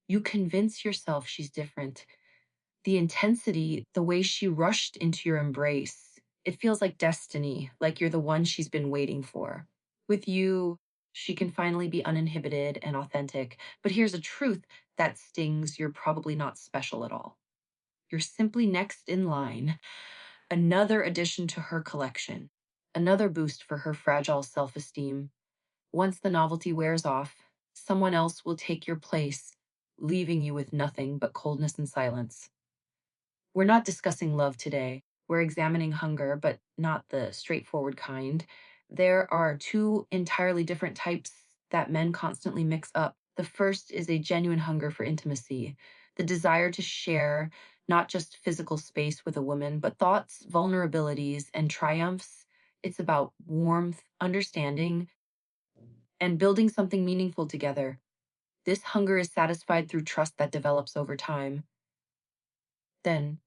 You convince yourself she's different. The intensity, the way she rushed into your embrace, it feels like destiny, like you're the one she's been waiting for. With you, she can finally be uninhibited and authentic. But here's a truth that stings: you're probably not special at all. You're simply next in line, another addition to her collection, another boost for her fragile self esteem. Once the novelty wears off, someone else will take your place, leaving you with nothing but coldness and silence. We're not discussing love today. We're examining hunger, but not the straightforward kind. There are two entirely different types that men constantly mix up. The first is a genuine hunger for intimacy, the desire to share not just physical space with a woman, but thoughts, vulnerabilities, and triumphs. It's about warmth, understanding, and building something meaningful together. This hunger is satisfied through trust that develops over time. Then,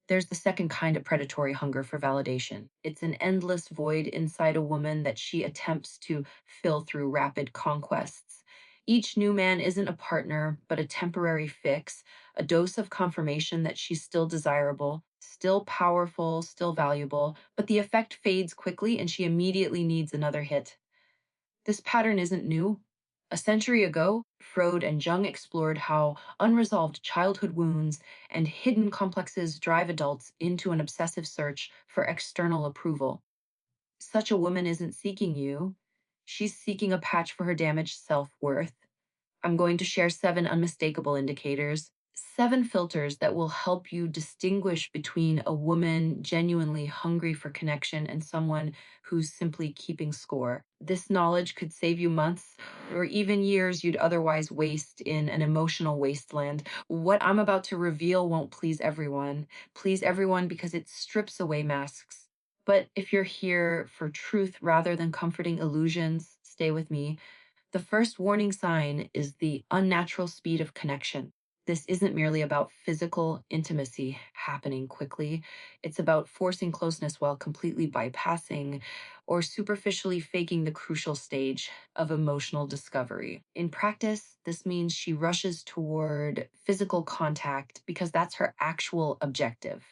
there's the second kind of predatory hunger for validation. It's an endless void inside a woman that she attempts to fill through rapid conquests. Each new man isn't a partner, but a temporary fix, a dose of confirmation that she's still desirable, still powerful, still valuable, but the effect fades quickly and she immediately needs another hit. This pattern isn't new. A century ago, Freud and Jung explored how unresolved childhood wounds and hidden complexes drive adults into an obsessive search for external approval. Such a woman isn't seeking you, she's seeking a patch for her damaged self worth. I'm going to share 7 unmistakable indicators, 7 filters that will help you distinguish between a woman genuinely hungry for connection and someone who's simply keeping score. This knowledge could save you months or even years you'd otherwise waste in an emotional wasteland. What I'm about to reveal won't please everyone. Please everyone because it strips away masks. But if you're here for truth rather than comforting illusions, stay with me. The first warning sign is the unnatural speed of connection. This isn't merely about physical intimacy happening quickly. It's about forcing closeness while completely bypassing or superficially faking the crucial stage of emotional discovery. In practice, this means she rushes toward physical contact because that's her actual objective.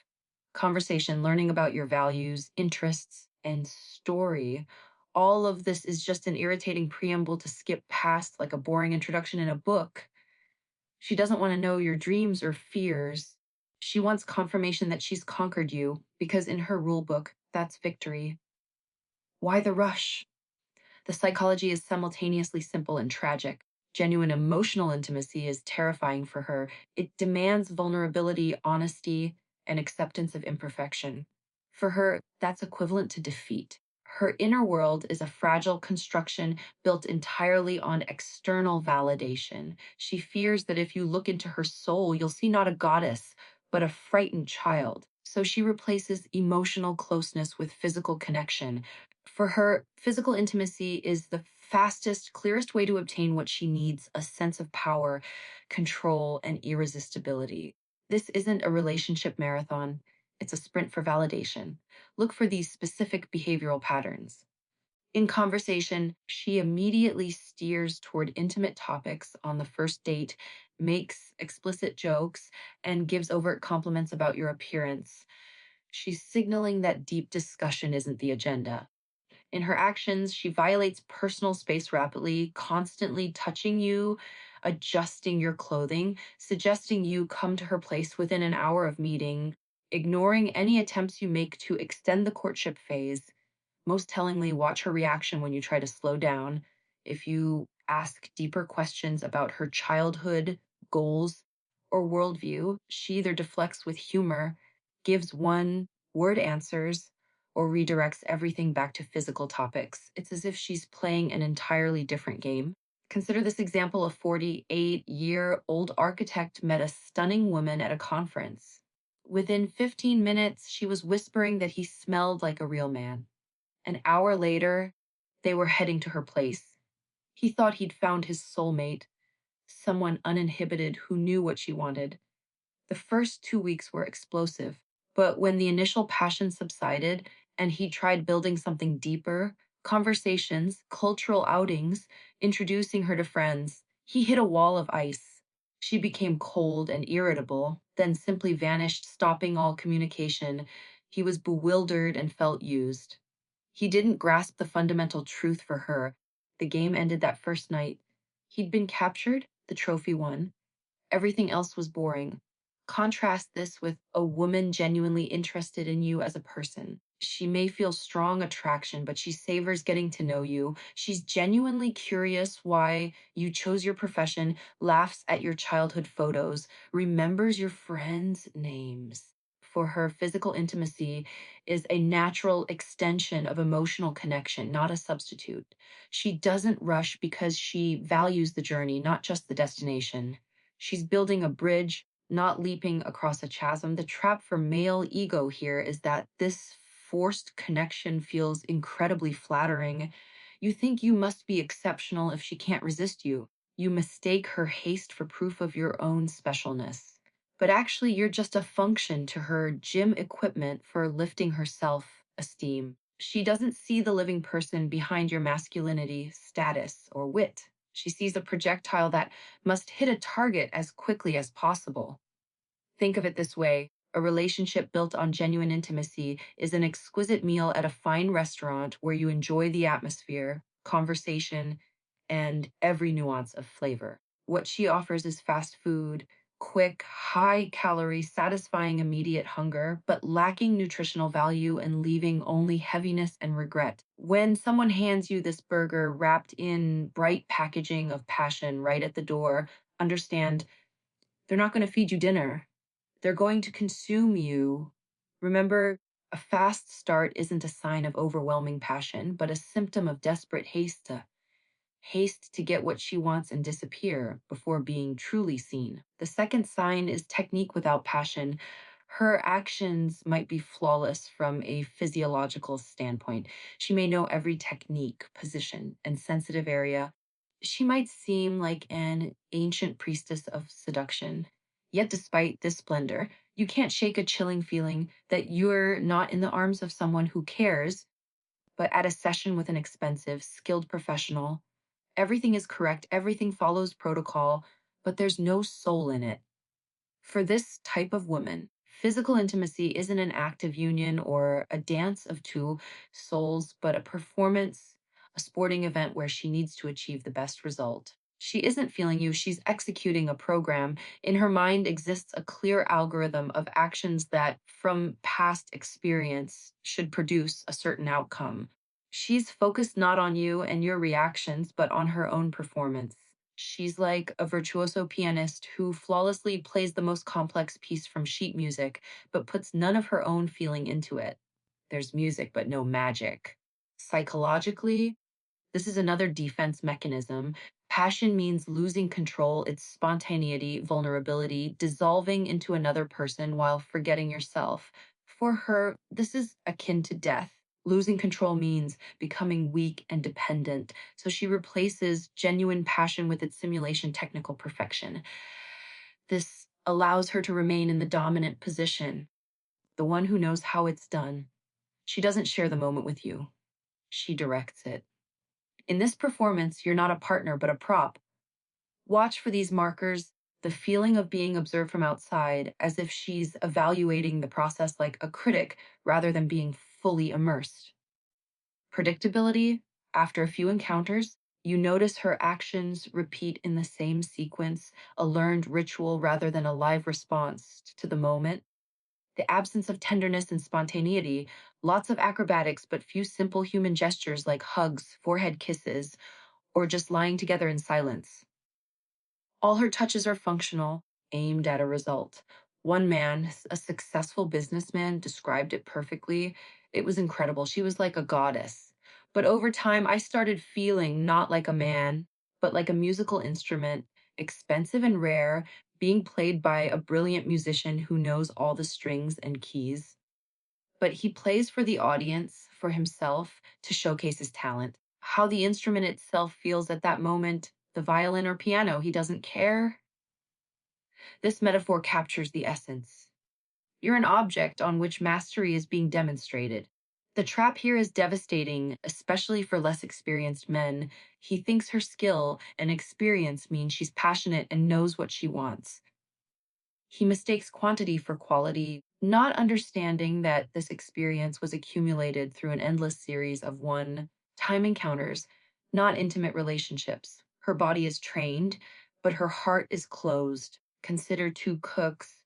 Conversation, learning about your values, interests, and story. All of this is just an irritating preamble to skip past, like a boring introduction in a book. She doesn't want to know your dreams or fears. She wants confirmation that she's conquered you, because in her rule book, that's victory. Why the rush? The psychology is simultaneously simple and tragic. Genuine emotional intimacy is terrifying for her. It demands vulnerability, honesty, and acceptance of imperfection. For her, that's equivalent to defeat. Her inner world is a fragile construction built entirely on external validation. She fears that if you look into her soul, you'll see not a goddess, but a frightened child. So she replaces emotional closeness with physical connection. For her, physical intimacy is the fastest, clearest way to obtain what she needs: a sense of power, control, and irresistibility. This isn't a relationship marathon, it's a sprint for validation. Look for these specific behavioral patterns. In conversation, she immediately steers toward intimate topics on the first date, makes explicit jokes, and gives overt compliments about your appearance. She's signaling that deep discussion isn't the agenda. In her actions, she violates personal space rapidly, constantly touching you, adjusting your clothing, suggesting you come to her place within an hour of meeting, ignoring any attempts you make to extend the courtship phase. Most tellingly, watch her reaction when you try to slow down. If you ask deeper questions about her childhood, goals, or worldview, she either deflects with humor, gives one word answers, or redirects everything back to physical topics. It's as if she's playing an entirely different game. Consider this example: a 48-year-old architect met a stunning woman at a conference. Within 15 minutes, she was whispering that he smelled like a real man. An hour later, they were heading to her place. He thought he'd found his soulmate, someone uninhibited who knew what she wanted. The first 2 weeks were explosive, but when the initial passion subsided and he tried building something deeper, conversations, cultural outings, introducing her to friends, he hit a wall of ice. She became cold and irritable, then simply vanished, stopping all communication. He was bewildered and felt used. He didn't grasp the fundamental truth for her. The game ended that first night. He'd been captured, the trophy won. Everything else was boring. Contrast this with a woman genuinely interested in you as a person. She may feel strong attraction, but she savors getting to know you. She's genuinely curious why you chose your profession, laughs at your childhood photos, remembers your friends' names. For her, physical intimacy is a natural extension of emotional connection, not a substitute. She doesn't rush because she values the journey, not just the destination. She's building a bridge, not leaping across a chasm. The trap for male ego here is that this forced connection feels incredibly flattering. You think you must be exceptional if she can't resist you. You mistake her haste for proof of your own specialness. But actually, you're just a function to her gym equipment for lifting her self esteem. She doesn't see the living person behind your masculinity, status, or wit. She sees a projectile that must hit a target as quickly as possible. Think of it this way: a relationship built on genuine intimacy is an exquisite meal at a fine restaurant where you enjoy the atmosphere, conversation, and every nuance of flavor. What she offers is fast food, quick, high calorie, satisfying immediate hunger, but lacking nutritional value and leaving only heaviness and regret. When someone hands you this burger wrapped in bright packaging of passion right at the door, understand they're not going to feed you dinner. They're going to consume you. Remember, a fast start isn't a sign of overwhelming passion, but a symptom of desperate haste to get what she wants and disappear before being truly seen. The second sign is technique without passion. Her actions might be flawless from a physiological standpoint. She may know every technique, position, and sensitive area. She might seem like an ancient priestess of seduction. Yet, despite this splendor, you can't shake a chilling feeling that you're not in the arms of someone who cares, but at a session with an expensive, skilled professional. Everything is correct, everything follows protocol, but there's no soul in it. For this type of woman, physical intimacy isn't an active union or a dance of two souls, but a performance, a sporting event where she needs to achieve the best result. She isn't feeling you, she's executing a program. In her mind exists a clear algorithm of actions that, from past experience, should produce a certain outcome. She's focused not on you and your reactions, but on her own performance. She's like a virtuoso pianist who flawlessly plays the most complex piece from sheet music, but puts none of her own feeling into it. There's music, but no magic. Psychologically, this is another defense mechanism. Passion means losing control, its spontaneity, vulnerability, dissolving into another person while forgetting yourself. For her, this is akin to death. Losing control means becoming weak and dependent, so she replaces genuine passion with its simulation technical perfection. This allows her to remain in the dominant position, the one who knows how it's done. She doesn't share the moment with you, she directs it. In this performance, you're not a partner, but a prop. Watch for these markers, the feeling of being observed from outside, as if she's evaluating the process like a critic rather than being fully immersed. Predictability, after a few encounters, you notice her actions repeat in the same sequence, a learned ritual rather than a live response to the moment. The absence of tenderness and spontaneity, lots of acrobatics, but few simple human gestures like hugs, forehead kisses, or just lying together in silence. All her touches are functional, aimed at a result. One man, a successful businessman, described it perfectly. It was incredible. She was like a goddess. But over time, I started feeling not like a man, but like a musical instrument, expensive and rare, being played by a brilliant musician who knows all the strings and keys. But he plays for the audience, for himself, to showcase his talent. How the instrument itself feels at that moment, the violin or piano, he doesn't care. This metaphor captures the essence. You're an object on which mastery is being demonstrated. The trap here is devastating, especially for less experienced men. He thinks her skill and experience mean she's passionate and knows what she wants. He mistakes quantity for quality, not understanding that this experience was accumulated through an endless series of one-time encounters, not intimate relationships. Her body is trained, but her heart is closed. Consider two cooks,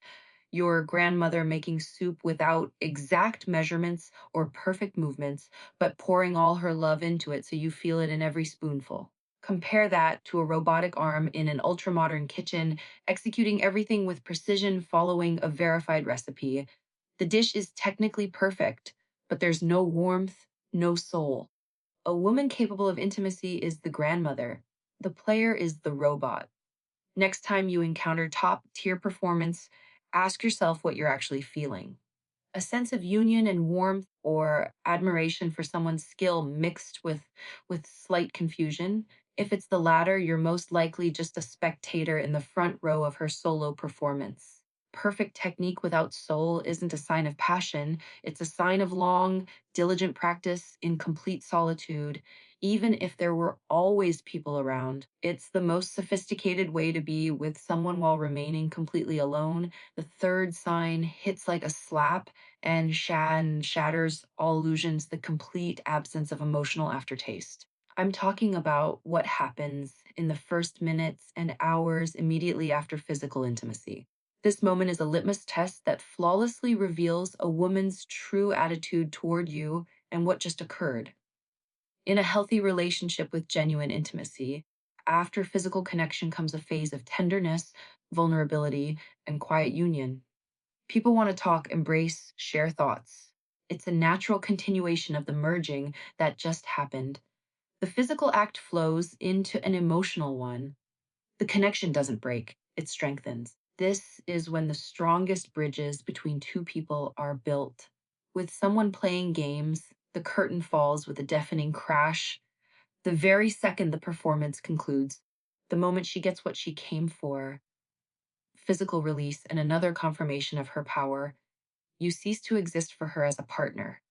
your grandmother making soup without exact measurements or perfect movements, but pouring all her love into it so you feel it in every spoonful. Compare that to a robotic arm in an ultra-modern kitchen, executing everything with precision following a verified recipe. The dish is technically perfect, but there's no warmth, no soul. A woman capable of intimacy is the grandmother. The player is the robot. Next time you encounter top tier performance, ask yourself what you're actually feeling. A sense of union and warmth or admiration for someone's skill mixed with slight confusion. If it's the latter, you're most likely just a spectator in the front row of her solo performance. Perfect technique without soul isn't a sign of passion, it's a sign of long, diligent practice in complete solitude. Even if there were always people around, it's the most sophisticated way to be with someone while remaining completely alone. The third sign hits like a slap and shatters all illusions, the complete absence of emotional aftertaste. I'm talking about what happens in the first minutes and hours immediately after physical intimacy. This moment is a litmus test that flawlessly reveals a woman's true attitude toward you and what just occurred. In a healthy relationship with genuine intimacy, after physical connection comes a phase of tenderness, vulnerability, and quiet union. People want to talk, embrace, share thoughts. It's a natural continuation of the merging that just happened. The physical act flows into an emotional one. The connection doesn't break, it strengthens. This is when the strongest bridges between two people are built. With someone playing games, the curtain falls with a deafening crash. The very second the performance concludes, the moment she gets what she came for, physical release and another confirmation of her power, you cease to exist for her as a partner.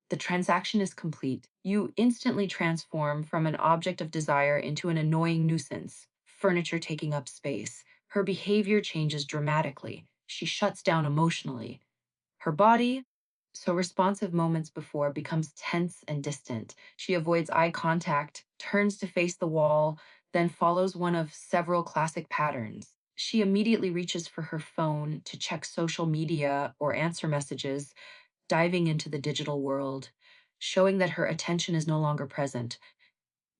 The transaction is complete. You instantly transform from an object of desire into an annoying nuisance, furniture taking up space. Her behavior changes dramatically. She shuts down emotionally. Her body, so responsive moments before, becomes tense and distant. She avoids eye contact, turns to face the wall, then follows one of several classic patterns. She immediately reaches for her phone to check social media or answer messages, diving into the digital world, showing that her attention is no longer present,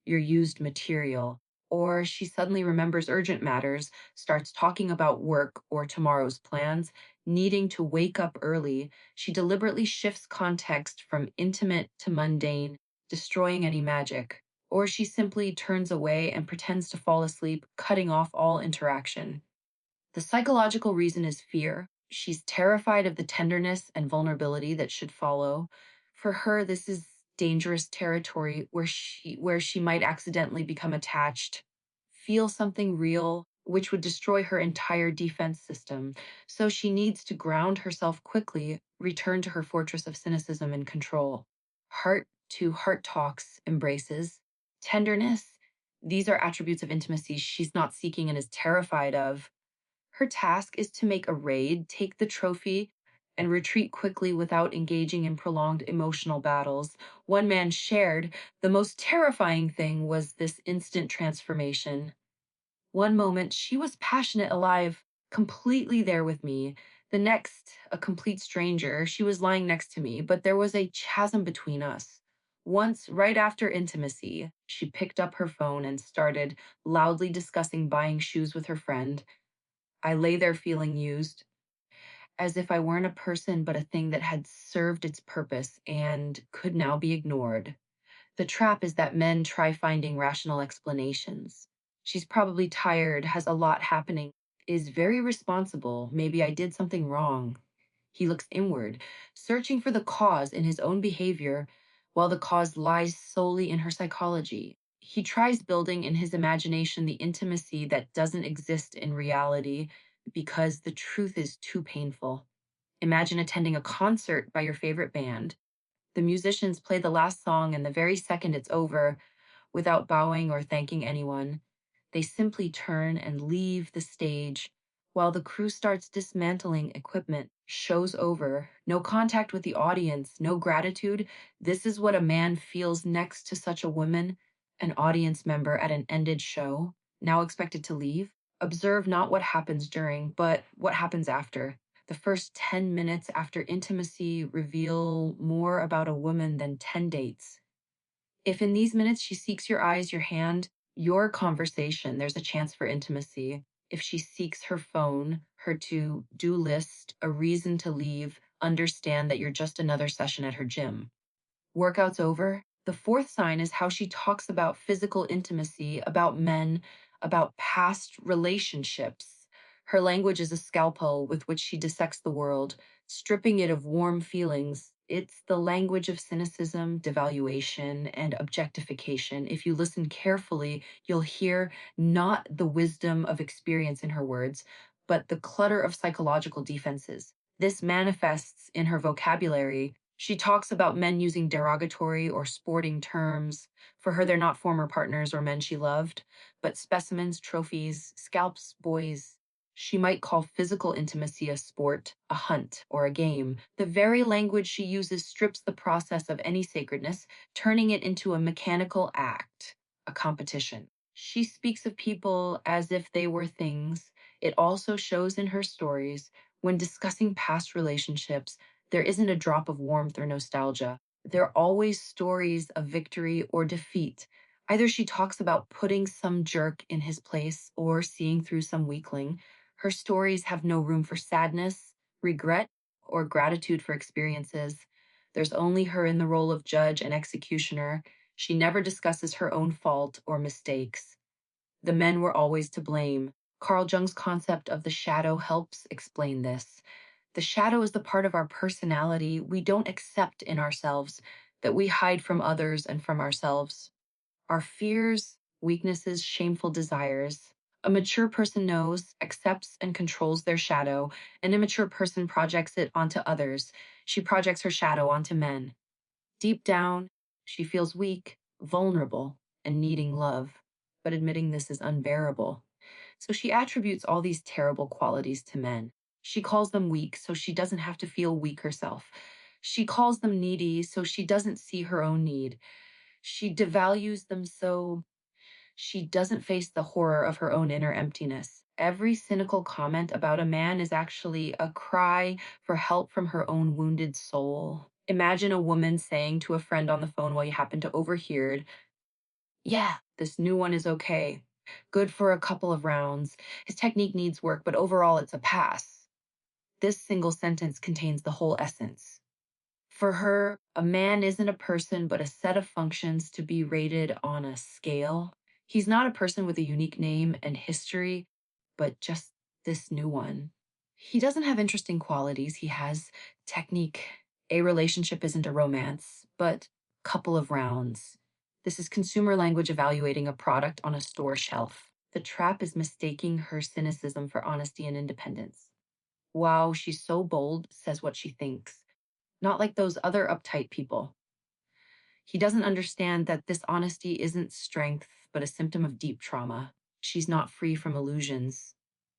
your used material. Or she suddenly remembers urgent matters, starts talking about work or tomorrow's plans, needing to wake up early. She deliberately shifts context from intimate to mundane, destroying any magic. Or she simply turns away and pretends to fall asleep, cutting off all interaction. The psychological reason is fear. She's terrified of the tenderness and vulnerability that should follow. For her, this is dangerous territory where she might accidentally become attached, feel something real, which would destroy her entire defense system. So she needs to ground herself quickly, return to her fortress of cynicism and control. Heart to heart talks, embraces, tenderness. These are attributes of intimacy she's not seeking and is terrified of. Her task is to make a raid, take the trophy, and retreat quickly without engaging in prolonged emotional battles. One man shared, the most terrifying thing was this instant transformation. One moment, she was passionate, alive, completely there with me. The next, a complete stranger. She was lying next to me, but there was a chasm between us. Once, right after intimacy, she picked up her phone and started loudly discussing buying shoes with her friend. I lay there feeling used, as if I weren't a person but a thing that had served its purpose and could now be ignored. The trap is that men try finding rational explanations. She's probably tired, has a lot happening, is very responsible. Maybe I did something wrong. He looks inward, searching for the cause in his own behavior, while the cause lies solely in her psychology. He tries building in his imagination the intimacy that doesn't exist in reality because the truth is too painful. Imagine attending a concert by your favorite band. The musicians play the last song, and the very second it's over, without bowing or thanking anyone, they simply turn and leave the stage while the crew starts dismantling equipment. Show's over. No contact with the audience, no gratitude. This is what a man feels next to such a woman, an audience member at an ended show, now expected to leave. Observe not what happens during, but what happens after. The first 10 minutes after intimacy reveal more about a woman than 10 dates. If in these minutes she seeks your eyes, your hand, your conversation, there's a chance for intimacy. If she seeks her phone, her to do list, a reason to leave, understand that you're just another session at her gym. Workout's over. The fourth sign is how she talks about physical intimacy, about men, about past relationships. Her language is a scalpel with which she dissects the world, stripping it of warm feelings. It's the language of cynicism, devaluation, and objectification. If you listen carefully, you'll hear not the wisdom of experience in her words, but the clutter of psychological defenses. This manifests in her vocabulary. She talks about men using derogatory or sporting terms. For her, they're not former partners or men she loved, but specimens, trophies, scalps, boys. She might call physical intimacy a sport, a hunt, or a game. The very language she uses strips the process of any sacredness, turning it into a mechanical act, a competition. She speaks of people as if they were things. It also shows in her stories. When discussing past relationships, there isn't a drop of warmth or nostalgia. There are always stories of victory or defeat. Either she talks about putting some jerk in his place or seeing through some weakling. Her stories have no room for sadness, regret, or gratitude for experiences. There's only her in the role of judge and executioner. She never discusses her own fault or mistakes. The men were always to blame. Carl Jung's concept of the shadow helps explain this. The shadow is the part of our personality we don't accept in ourselves, that we hide from others and from ourselves. Our fears, weaknesses, shameful desires. A mature person knows, accepts, and controls their shadow. An immature person projects it onto others. She projects her shadow onto men. Deep down, she feels weak, vulnerable, and needing love. But admitting this is unbearable. So she attributes all these terrible qualities to men. She calls them weak so she doesn't have to feel weak herself. She calls them needy so she doesn't see her own need. She devalues them so she doesn't face the horror of her own inner emptiness. Every cynical comment about a man is actually a cry for help from her own wounded soul. Imagine a woman saying to a friend on the phone while you happen to overhear it, "Yeah, this new one is okay. Good for a couple of rounds. His technique needs work, but overall it's a pass." This single sentence contains the whole essence. For her, a man isn't a person, but a set of functions to be rated on a scale. He's not a person with a unique name and history, but just this new one. He doesn't have interesting qualities. He has technique. A relationship isn't a romance, but couple of rounds. This is consumer language evaluating a product on a store shelf. The trap is mistaking her cynicism for honesty and independence. Wow, she's so bold, says what she thinks. Not like those other uptight people. He doesn't understand that this honesty isn't strength, but a symptom of deep trauma. She's not free from illusions.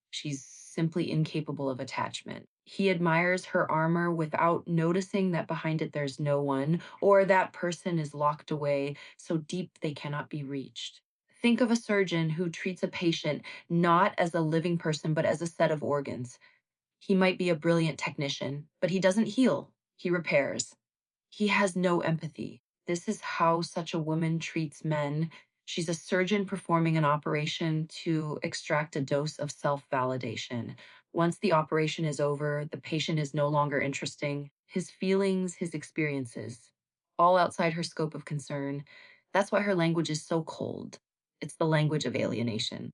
She's simply incapable of attachment. He admires her armor without noticing that behind it there's no one, or that person is locked away so deep they cannot be reached. Think of a surgeon who treats a patient not as a living person, but as a set of organs. He might be a brilliant technician, but he doesn't heal, he repairs. He has no empathy. This is how such a woman treats men. She's a surgeon performing an operation to extract a dose of self-validation. Once the operation is over, the patient is no longer interesting. His feelings, his experiences, all outside her scope of concern. That's why her language is so cold. It's the language of alienation.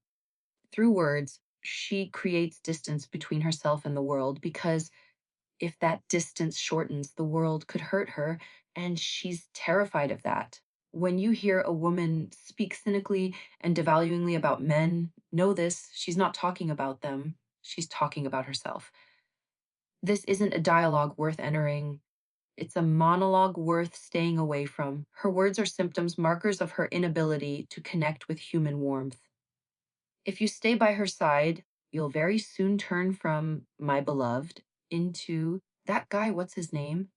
Through words, she creates distance between herself and the world because if that distance shortens, the world could hurt her, and she's terrified of that. When you hear a woman speak cynically and devaluingly about men, know this, she's not talking about them. She's talking about herself. This isn't a dialogue worth entering. It's a monologue worth staying away from. Her words are symptoms, markers of her inability to connect with human warmth. If you stay by her side, you'll very soon turn from my beloved into that guy, what's his name?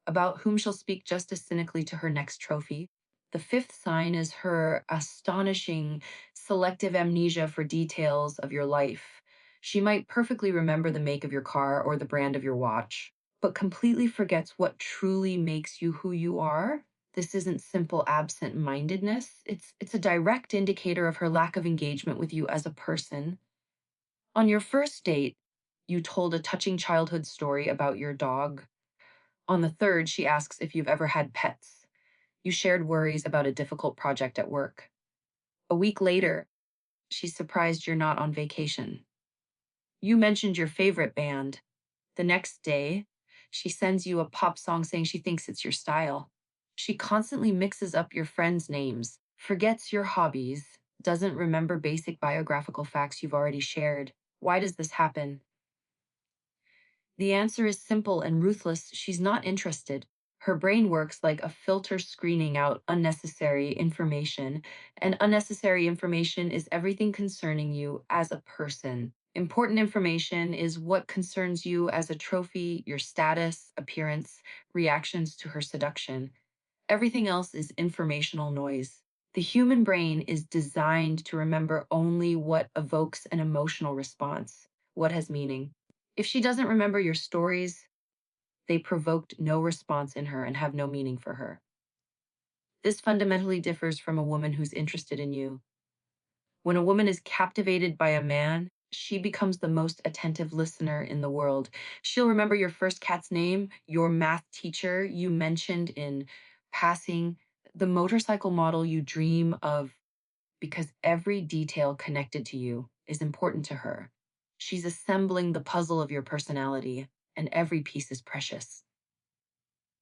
About whom she'll speak just as cynically to her next trophy. The fifth sign is her astonishing selective amnesia for details of your life. She might perfectly remember the make of your car or the brand of your watch, but completely forgets what truly makes you who you are. This isn't simple absent mindedness. It's a direct indicator of her lack of engagement with you as a person. On your first date, you told a touching childhood story about your dog. On the third, she asks if you've ever had pets. You shared worries about a difficult project at work. A week later, she's surprised you're not on vacation. You mentioned your favorite band. The next day, she sends you a pop song saying she thinks it's your style. She constantly mixes up your friends' names, forgets your hobbies, doesn't remember basic biographical facts you've already shared. Why does this happen? The answer is simple and ruthless. She's not interested. Her brain works like a filter screening out unnecessary information, and unnecessary information is everything concerning you as a person. Important information is what concerns you as a trophy, your status, appearance, reactions to her seduction. Everything else is informational noise. The human brain is designed to remember only what evokes an emotional response, what has meaning. If she doesn't remember your stories, they provoked no response in her and have no meaning for her. This fundamentally differs from a woman who's interested in you. When a woman is captivated by a man, she becomes the most attentive listener in the world. She'll remember your first cat's name, your math teacher you mentioned in passing, the motorcycle model you dream of, because every detail connected to you is important to her. She's assembling the puzzle of your personality, and every piece is precious.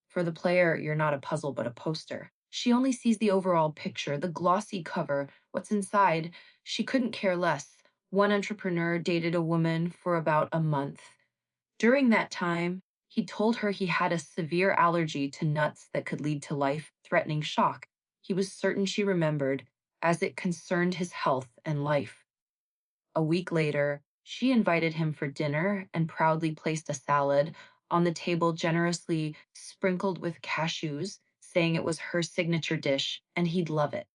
For the player, you're not a puzzle but a poster. She only sees the overall picture, the glossy cover. What's inside, she couldn't care less. One entrepreneur dated a woman for about a month. During that time, he told her he had a severe allergy to nuts that could lead to life-threatening shock. He was certain she remembered, as it concerned his health and life. A week later, she invited him for dinner and proudly placed a salad on the table generously sprinkled with cashews, saying it was her signature dish and he'd love it.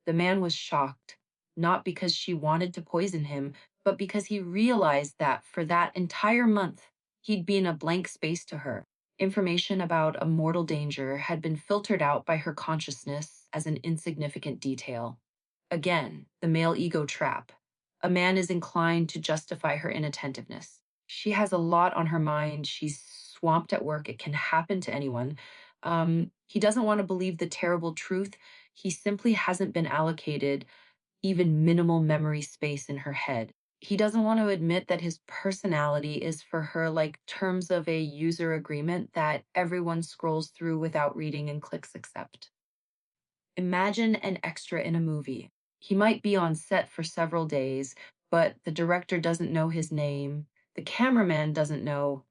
The man was shocked, not because she wanted to poison him, but because he realized that for that entire month, he'd been a blank space to her. Information about a mortal danger had been filtered out by her consciousness as an insignificant detail. Again, the male ego trap. A man is inclined to justify her inattentiveness. She has a lot on her mind. She's swamped at work. It can happen to anyone. He doesn't want to believe the terrible truth. He simply hasn't been allocated even minimal memory space in her head. He doesn't want to admit that his personality is for her like terms of a user agreement that everyone scrolls through without reading and clicks accept. Imagine an extra in a movie. He might be on set for several days, but the director doesn't know his name, the cameraman doesn't know,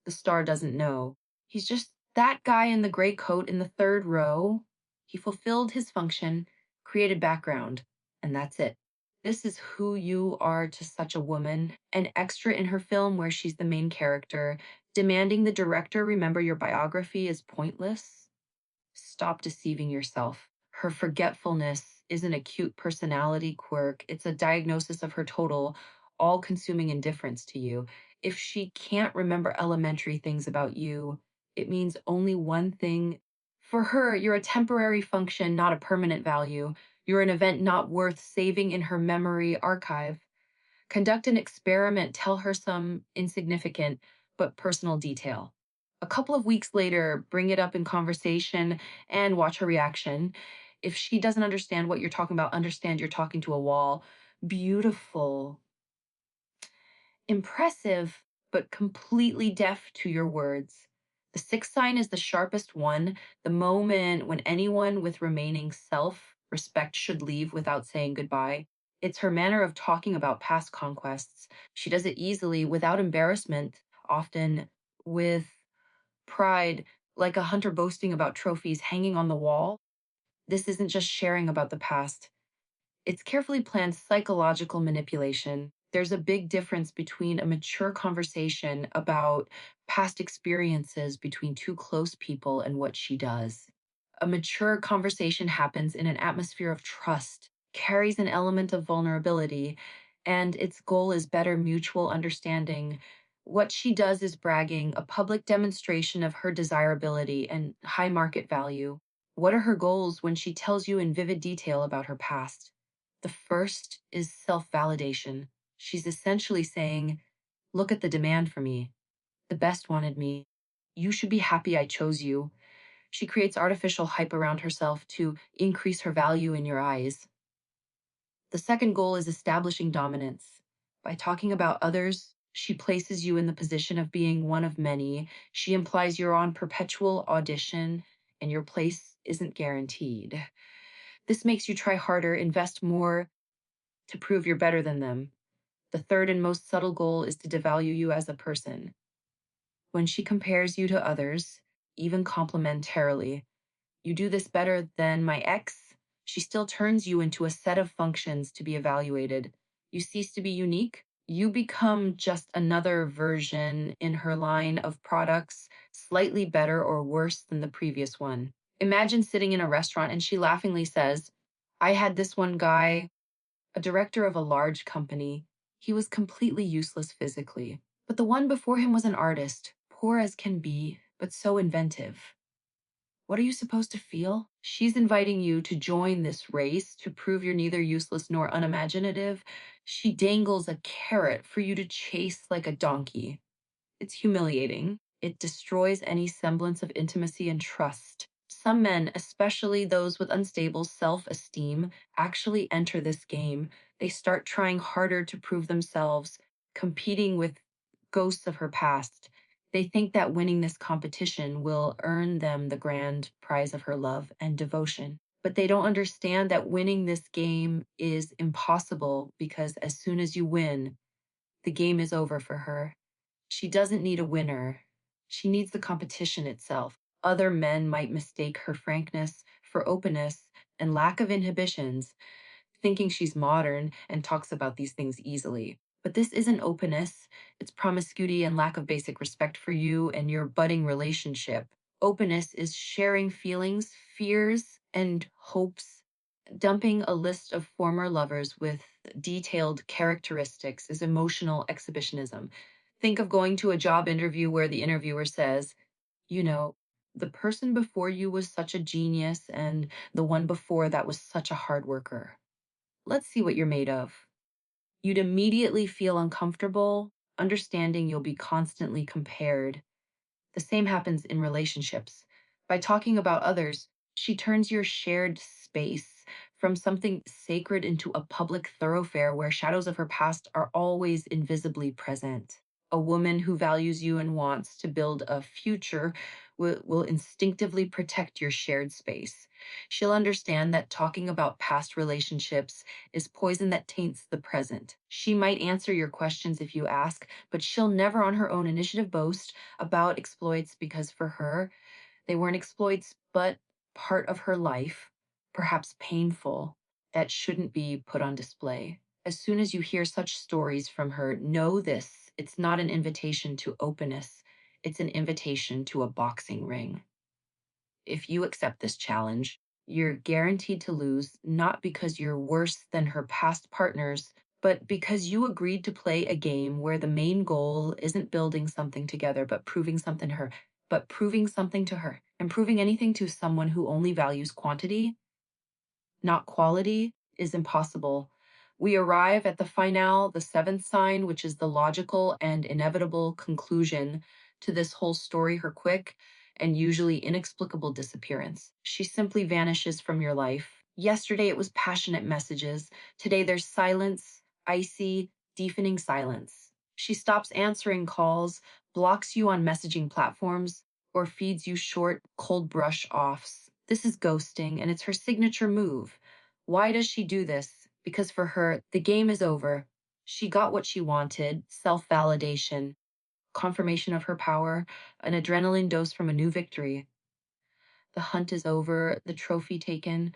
the star doesn't know. He's just that guy in the gray coat in the third row. He fulfilled his function, created background, and that's it. This is who you are to such a woman, an extra in her film where she's the main character. Demanding the director remember your biography is pointless. Stop deceiving yourself. Her forgetfulness is an acute personality quirk. It's a diagnosis of her total, all consuming indifference to you. If she can't remember elementary things about you, it means only one thing. For her, you're a temporary function, not a permanent value. You're an event not worth saving in her memory archive. Conduct an experiment, tell her some insignificant but personal detail. A couple of weeks later, bring it up in conversation and watch her reaction. If she doesn't understand what you're talking about, understand you're talking to a wall. Beautiful, impressive, but completely deaf to your words. The sixth sign is the sharpest one, the moment when anyone with remaining self respect should leave without saying goodbye. It's her manner of talking about past conquests. She does it easily, without embarrassment, often with pride, like a hunter boasting about trophies hanging on the wall. This isn't just sharing about the past, it's carefully planned psychological manipulation. There's a big difference between a mature conversation about past experiences between two close people and what she does. A mature conversation happens in an atmosphere of trust, carries an element of vulnerability, and its goal is better mutual understanding. What she does is bragging, a public demonstration of her desirability and high market value. What are her goals when she tells you in vivid detail about her past? The first is self validation. She's essentially saying, look at the demand for me. The best wanted me. You should be happy I chose you. She creates artificial hype around herself to increase her value in your eyes. The second goal is establishing dominance. By talking about others, she places you in the position of being one of many. She implies you're on perpetual audition and your place isn't guaranteed. This makes you try harder, invest more to prove you're better than them. The third and most subtle goal is to devalue you as a person. When she compares you to others, even complimentarily, you do this better than my ex, she still turns you into a set of functions to be evaluated. You cease to be unique. You become just another version in her line of products, slightly better or worse than the previous one. Imagine sitting in a restaurant and she laughingly says, I had this one guy, a director of a large company. He was completely useless physically. But the one before him was an artist, poor as can be, but so inventive. What are you supposed to feel? She's inviting you to join this race to prove you're neither useless nor unimaginative. She dangles a carrot for you to chase like a donkey. It's humiliating. It destroys any semblance of intimacy and trust. Some men, especially those with unstable self esteem, actually enter this game. They start trying harder to prove themselves, competing with ghosts of her past. They think that winning this competition will earn them the grand prize of her love and devotion. But they don't understand that winning this game is impossible because as soon as you win, the game is over for her. She doesn't need a winner. She needs the competition itself. Other men might mistake her frankness for openness and lack of inhibitions, thinking she's modern and talks about these things easily. But this isn't openness, it's promiscuity and lack of basic respect for you and your budding relationship. Openness is sharing feelings, fears, and hopes. Dumping a list of former lovers with detailed characteristics is emotional exhibitionism. Think of going to a job interview where the interviewer says, you know, the person before you was such a genius, and the one before that was such a hard worker. Let's see what you're made of. You'd immediately feel uncomfortable, understanding you'll be constantly compared. The same happens in relationships. By talking about others, she turns your shared space from something sacred into a public thoroughfare where shadows of her past are always invisibly present. A woman who values you and wants to build a future will instinctively protect your shared space. She'll understand that talking about past relationships is poison that taints the present. She might answer your questions if you ask, but she'll never on her own initiative boast about exploits because for her, they weren't exploits, but part of her life, perhaps painful, that shouldn't be put on display. As soon as you hear such stories from her, know this: it's not an invitation to openness, it's an invitation to a boxing ring. If you accept this challenge, you're guaranteed to lose, not because you're worse than her past partners, but because you agreed to play a game where the main goal isn't building something together, but proving something to her. And proving anything to someone who only values quantity, not quality, is impossible. We arrive at the finale, the seventh sign, which is the logical and inevitable conclusion to this whole story, her quick and usually inexplicable disappearance. She simply vanishes from your life. Yesterday it was passionate messages. Today there's silence, icy, deafening silence. She stops answering calls, blocks you on messaging platforms, or feeds you short, cold brush offs. This is ghosting, and it's her signature move. Why does she do this? Because for her, the game is over. She got what she wanted, self validation. confirmation of her power, an adrenaline dose from a new victory. The hunt is over, the trophy taken.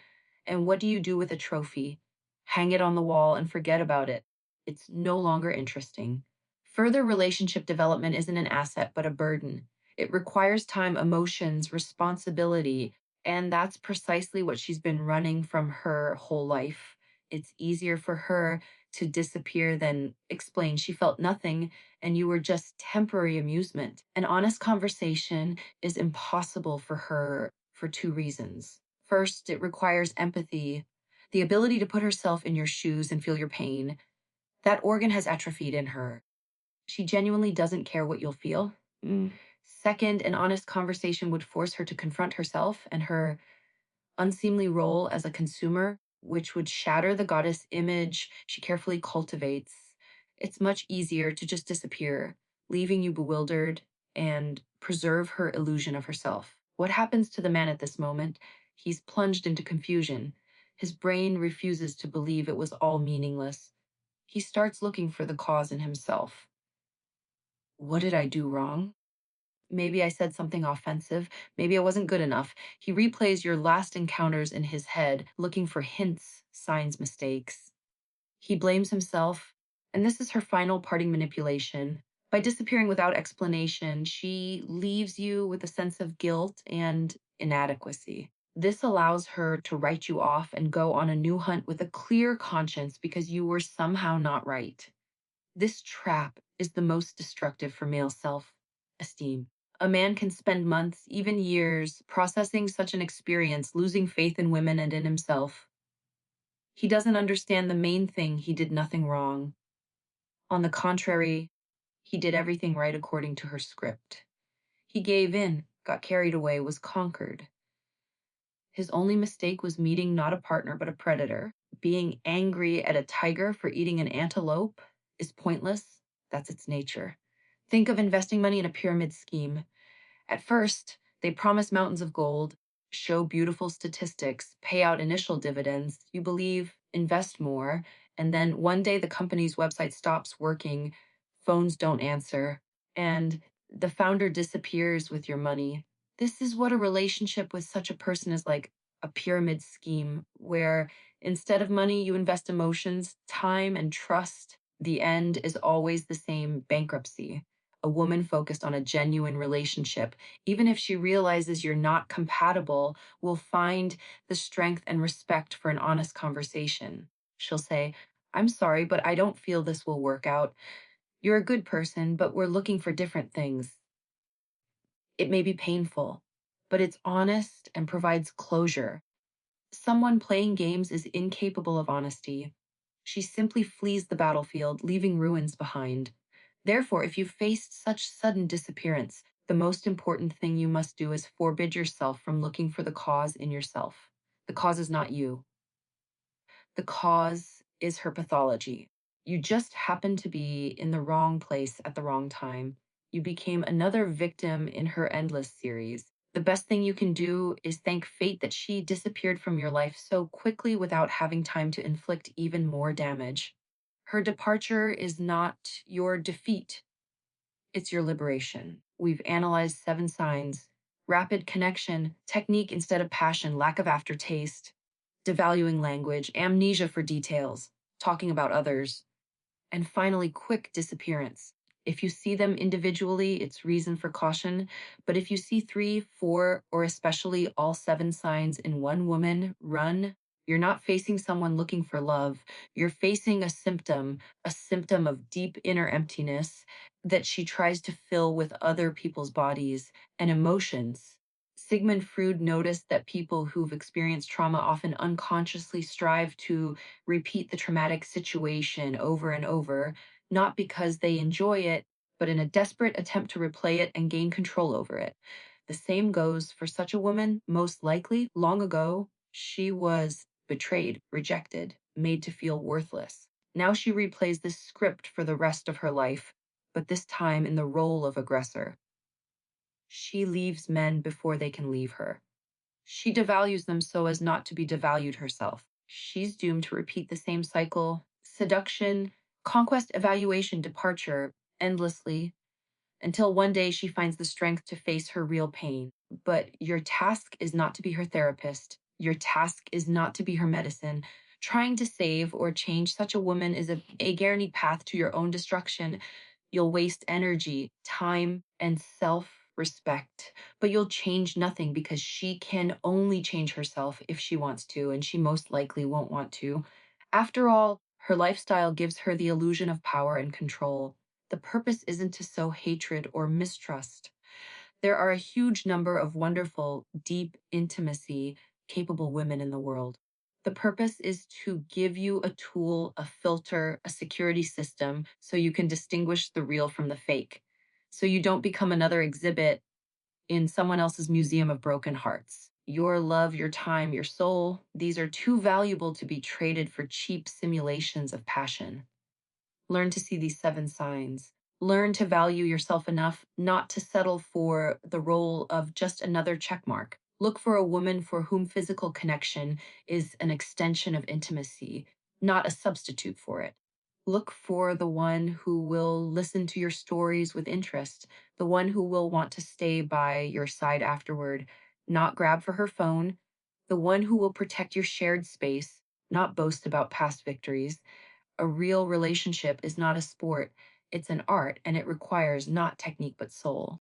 And what do you do with a trophy? Hang it on the wall and forget about it. It's no longer interesting. Further relationship development isn't an asset, but a burden. It requires time, emotions, responsibility, and that's precisely what she's been running from her whole life. It's easier for her to disappear than explain she felt nothing and you were just temporary amusement. An honest conversation is impossible for her for two reasons. First, it requires empathy, the ability to put herself in your shoes and feel your pain. That organ has atrophied in her. She genuinely doesn't care what you'll feel. Second, an honest conversation would force her to confront herself and her unseemly role as a consumer, which would shatter the goddess image she carefully cultivates. It's much easier to just disappear, leaving you bewildered, and preserve her illusion of herself. What happens to the man at this moment? He's plunged into confusion. His brain refuses to believe it was all meaningless. He starts looking for the cause in himself. What did I do wrong? Maybe I said something offensive. Maybe I wasn't good enough. He replays your last encounters in his head, looking for hints, signs, mistakes. He blames himself, and this is her final parting manipulation. By disappearing without explanation, she leaves you with a sense of guilt and inadequacy. This allows her to write you off and go on a new hunt with a clear conscience because you were somehow not right. This trap is the most destructive for male self esteem. A man can spend months, even years, processing such an experience, losing faith in women and in himself. He doesn't understand the main thing: he did nothing wrong. On the contrary, he did everything right according to her script. He gave in, got carried away, was conquered. His only mistake was meeting not a partner but a predator. Being angry at a tiger for eating an antelope is pointless. That's its nature. Think of investing money in a pyramid scheme. At first, they promise mountains of gold, show beautiful statistics, pay out initial dividends. You believe, invest more, and then one day the company's website stops working, phones don't answer, and the founder disappears with your money. This is what a relationship with such a person is like: a pyramid scheme where instead of money, you invest emotions, time, and trust. The end is always the same: bankruptcy. A woman focused on a genuine relationship, even if she realizes you're not compatible, will find the strength and respect for an honest conversation. She'll say, "I'm sorry, but I don't feel this will work out. You're a good person, but we're looking for different things." It may be painful, but it's honest and provides closure. Someone playing games is incapable of honesty. She simply flees the battlefield, leaving ruins behind. Therefore, if you face such sudden disappearance, the most important thing you must do is forbid yourself from looking for the cause in yourself. The cause is not you. The cause is her pathology. You just happened to be in the wrong place at the wrong time. You became another victim in her endless series. The best thing you can do is thank fate that she disappeared from your life so quickly without having time to inflict even more damage. Her departure is not your defeat, it's your liberation. We've analyzed 7 signs: rapid connection, technique instead of passion, lack of aftertaste, devaluing language, amnesia for details, talking about others, and finally, quick disappearance. If you see them individually, it's reason for caution. But if you see 3, 4, or especially all 7 signs in one woman, run. You're not facing someone looking for love. You're facing a symptom of deep inner emptiness that she tries to fill with other people's bodies and emotions. Sigmund Freud noticed that people who've experienced trauma often unconsciously strive to repeat the traumatic situation over and over, not because they enjoy it, but in a desperate attempt to replay it and gain control over it. The same goes for such a woman. Most likely, long ago, she was betrayed, rejected, made to feel worthless. Now she replays this script for the rest of her life, but this time in the role of aggressor. She leaves men before they can leave her. She devalues them so as not to be devalued herself. She's doomed to repeat the same cycle: seduction, conquest, evaluation, departure, endlessly. until one day she finds the strength to face her real pain. But your task is not to be her therapist. Your task is not to be her medicine. Trying to save or change such a woman is a guaranteed path to your own destruction. You'll waste energy, time, and self respect, but you'll change nothing because she can only change herself if she wants to, and she most likely won't want to. After all, her lifestyle gives her the illusion of power and control. The purpose isn't to sow hatred or mistrust. There are a huge number of wonderful, deep intimacy capable women in the world. The purpose is to give you a tool, a filter, a security system so you can distinguish the real from the fake. So you don't become another exhibit in someone else's museum of broken hearts. Your love, your time, your soul, these are too valuable to be traded for cheap simulations of passion. Learn to see these seven signs. Learn to value yourself enough not to settle for the role of just another checkmark. Look for a woman for whom physical connection is an extension of intimacy, not a substitute for it. Look for the one who will listen to your stories with interest, the one who will want to stay by your side afterward, not grab for her phone, the one who will protect your shared space, not boast about past victories. A real relationship is not a sport, it's an art, and it requires not technique but soul.